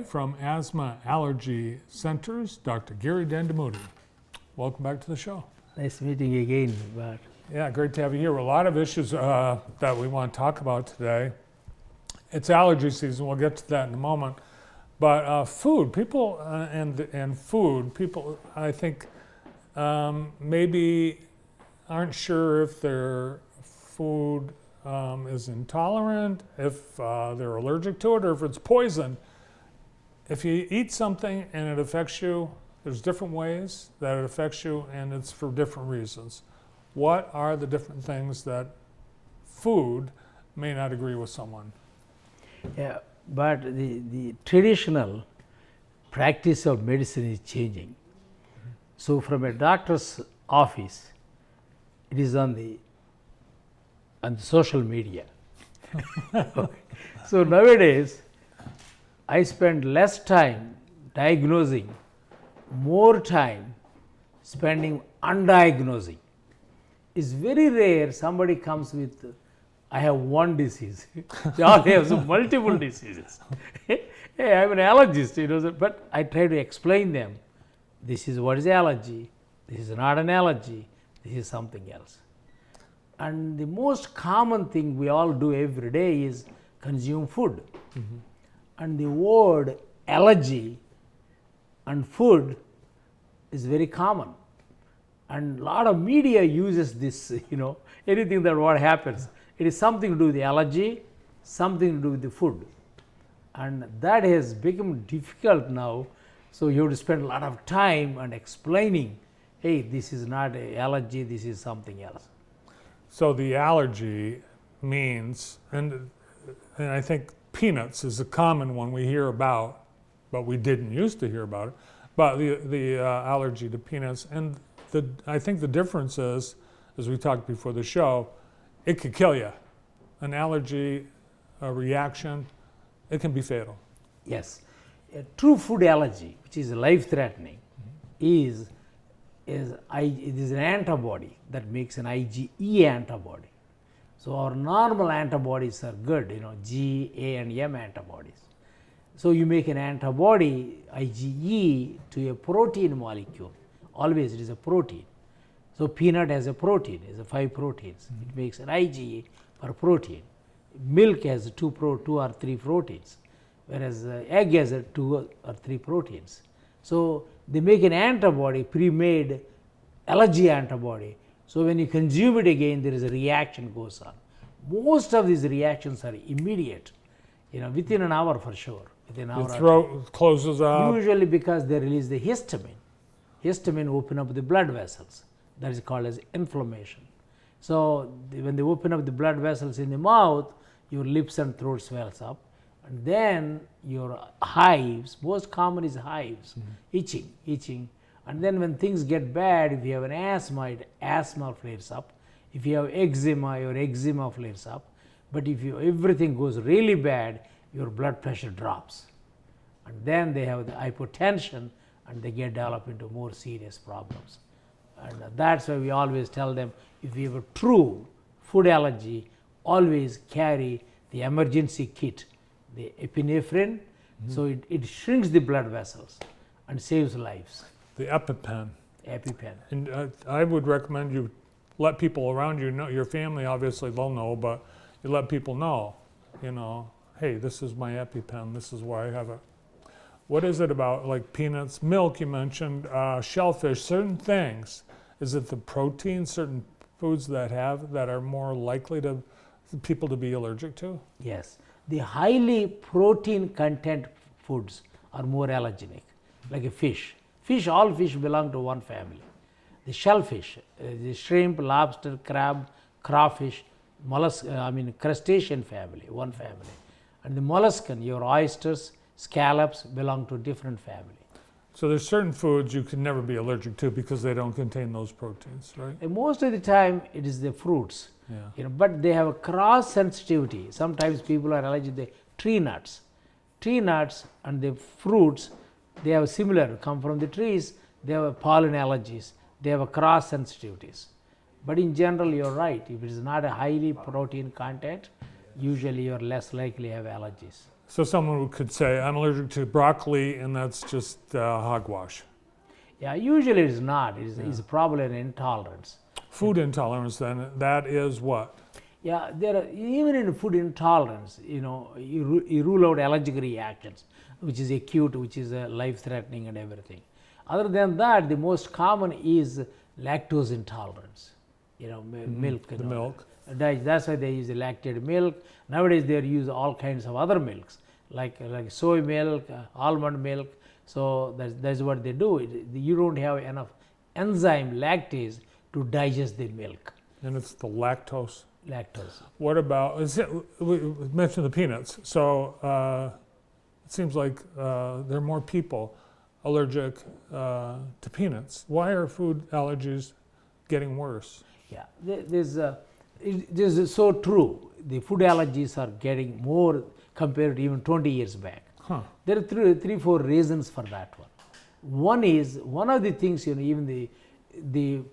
From Asthma Allergy Centers, Dr. Giri Dandamudi. Welcome back to the show. Nice meeting again, Bart. Yeah, great to have you here. A lot of issues that we want to talk about today. It's allergy season. We'll get to that in a moment. But food, people and food, people, I think, maybe aren't sure if their food is intolerant, if they're allergic to it, or if it's poison. If you eat something and it affects you, there's different ways that it affects you, and it's for different reasons. What are the different things that food may not agree with someone? Yeah, but the traditional practice of medicine is changing. So from a doctor's office, it is on the social media. Okay. So nowadays, I spend less time diagnosing, more time spending undiagnosing. It's very rare somebody comes with, I have one disease. They all have some multiple diseases. Hey, I'm an allergist, but I try to explain them. This is what is allergy. This is not an allergy. This is something else. And the most common thing we all do every day is consume food. Mm-hmm. And the word allergy and food is very common. And a lot of media uses this, anything that what happens. It is something to do with the allergy, something to do with the food. And that has become difficult now. So you have to spend a lot of time and explaining, hey, this is not an allergy, this is something else. So the allergy means, and I think peanuts is a common one we hear about, but we didn't used to hear about it. But the allergy to peanuts, and I think the difference is, as we talked before the show, it could kill you. An allergy, a reaction, it can be fatal. Yes, a true food allergy, which is life-threatening, mm-hmm. It is an antibody that makes an IgE antibody. So our normal antibodies are good, G, A, and M antibodies. So you make an antibody, IgE, to a protein molecule. Always it is a protein. So peanut has a protein, it's 5 proteins. Mm-hmm. It makes an IgE for protein. Milk has 2 or 3 proteins, whereas egg has 2 or 3 proteins. So they make an antibody, pre-made allergy antibody. So when you consume it again, there is a reaction goes on. Most of these reactions are immediate, within an hour for sure. Within an hour. Your throat closes up. Usually because they release the histamine. Histamine open up the blood vessels. That is called as inflammation. So when they open up the blood vessels in the mouth, your lips and throat swells up. And then your hives, most common is hives, mm-hmm. itching. And then when things get bad, if you have an asthma flares up. If you have eczema, your eczema flares up. But if everything goes really bad, your blood pressure drops. And then they have the hypotension and they get developed into more serious problems. And that's why we always tell them, if you have a true food allergy, always carry the emergency kit, the epinephrine, mm-hmm. so it shrinks the blood vessels and saves lives. The EpiPen. EpiPen. And I would recommend you let people around you know, your family obviously they'll know, but you let people know, hey, this is my EpiPen, this is why I have it. What is it about, like peanuts, milk you mentioned, shellfish, certain things? Is it the protein, certain foods that are more likely to people to be allergic to? Yes. The highly protein content foods are more allergenic, like a fish. All fish belong to one family. The shellfish, the shrimp, lobster, crab, crawfish, crustacean family, one family. And the molluscan, your oysters, scallops belong to different family. So there's certain foods you can never be allergic to because they don't contain those proteins, right? And most of the time it is the fruits, but they have a cross sensitivity. Sometimes people are allergic to tree nuts. Tree nuts and the fruits, they have similar, come from the trees, they have pollen allergies, they have a cross sensitivities. But in general, you're right. If it is not a highly protein content, usually you're less likely to have allergies. So someone could say, I'm allergic to broccoli, and that's just hogwash. Yeah, usually it's not. It's probably an intolerance. Food intolerance, then, that is what? Yeah, there are, even in food intolerance, you rule out allergic reactions, which is acute, which is life-threatening and everything. Other than that, the most common is lactose intolerance. Milk. The milk. That's why they use the lactated milk. Nowadays, they use all kinds of other milks, like soy milk, almond milk. So that's what they do. You don't have enough enzyme lactase to digest the milk. And it's the lactose. Lactose. What about, we mentioned the peanuts. So it seems like there are more people allergic to peanuts. Why are food allergies getting worse? Yeah, this is so true. The food allergies are getting more compared to even 20 years back. Huh. There are three, four reasons for that one. One of the things, even the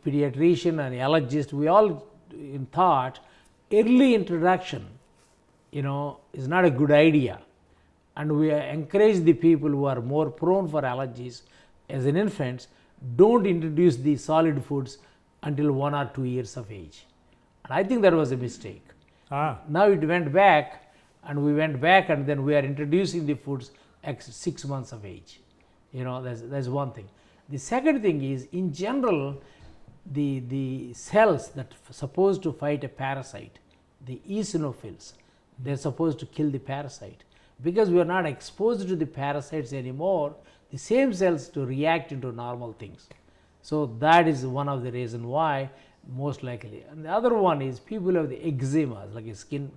pediatrician and allergist, we all thought early introduction, is not a good idea. And we encourage the people who are more prone for allergies as an infant, don't introduce the solid foods until 1 or 2 years of age. And I think that was a mistake. Now it went back, and then we are introducing the foods at 6 months of age. That's one thing. The second thing is, in general, the cells that are supposed to fight a parasite, the eosinophils, they're supposed to kill the parasite. Because we are not exposed to the parasites anymore, the same cells to react into normal things. So that is one of the reasons why, most likely. And the other one is people have the eczema, like a skin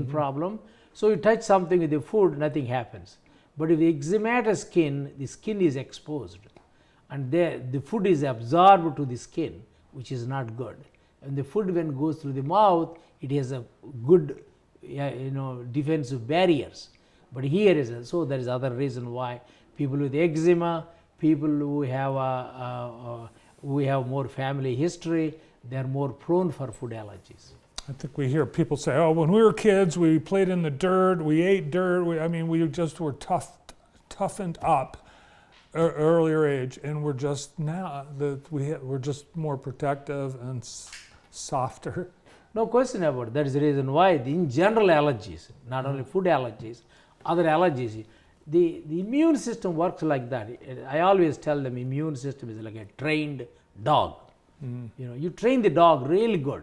problem. So you touch something with the food, nothing happens. But if the eczematous skin, the skin is exposed, and the food is absorbed to the skin, which is not good. And the food, when it goes through the mouth, it has a good defensive barriers. But here is so there is other reason why people with eczema, people who have more family history, they are more prone for food allergies. I think we hear people say, oh, when we were kids, we played in the dirt, we ate dirt, we just were toughened up earlier age, and we're just now we're just more protective and softer. No question about it. That is the reason why in general allergies, not only food allergies, other allergies, the immune system works like that. I always tell them immune system is like a trained dog. You train the dog really good,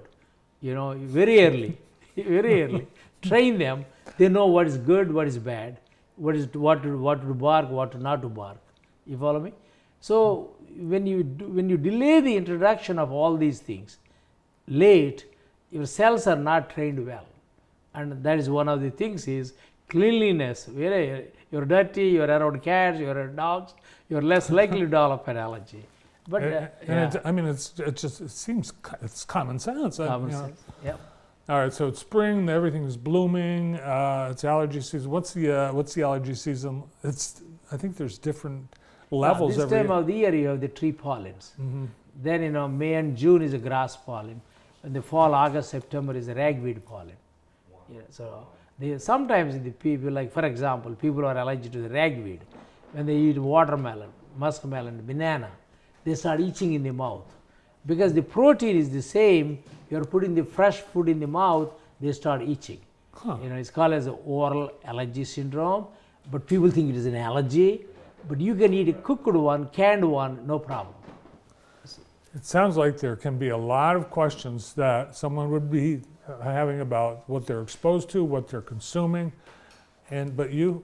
very early, train them. They know what is good, what is bad, what to bark, what not to bark. You follow me? So when you delay the introduction of all these things late, your cells are not trained well, and that is one of the things is cleanliness. You're dirty, you're around cats, you're around dogs, you're less likely to develop an allergy. But it seems it's common sense. Common sense. Yeah. All right, so it's spring, everything's blooming. It's allergy season. What's the allergy season? I think there's different levels. This time of the year you have the tree pollens. Then May and June is a grass pollen. In the fall, August, September is a ragweed pollen. Yeah, so sometimes the people, like for example, people who are allergic to the ragweed, when they eat watermelon, muskmelon, banana, they start itching in the mouth. Because the protein is the same, you're putting the fresh food in the mouth, they start itching. It's called as oral allergy syndrome, but people think it is an allergy. But you can eat a cooked one, canned one, no problem. It sounds like there can be a lot of questions that someone would be having about what they're exposed to, what they're consuming, but you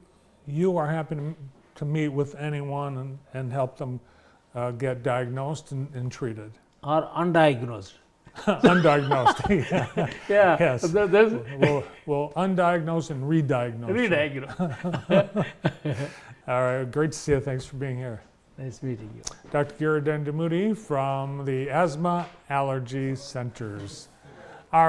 are happy to meet with anyone and help them get diagnosed and treated. Or undiagnosed. Undiagnosed. Yeah. Yes. We'll undiagnose and re-diagnose. All right. Great to see you. Thanks for being here. Nice meeting you. Dr. Giri Dandamudi from the Asthma Allergy Centers. All right.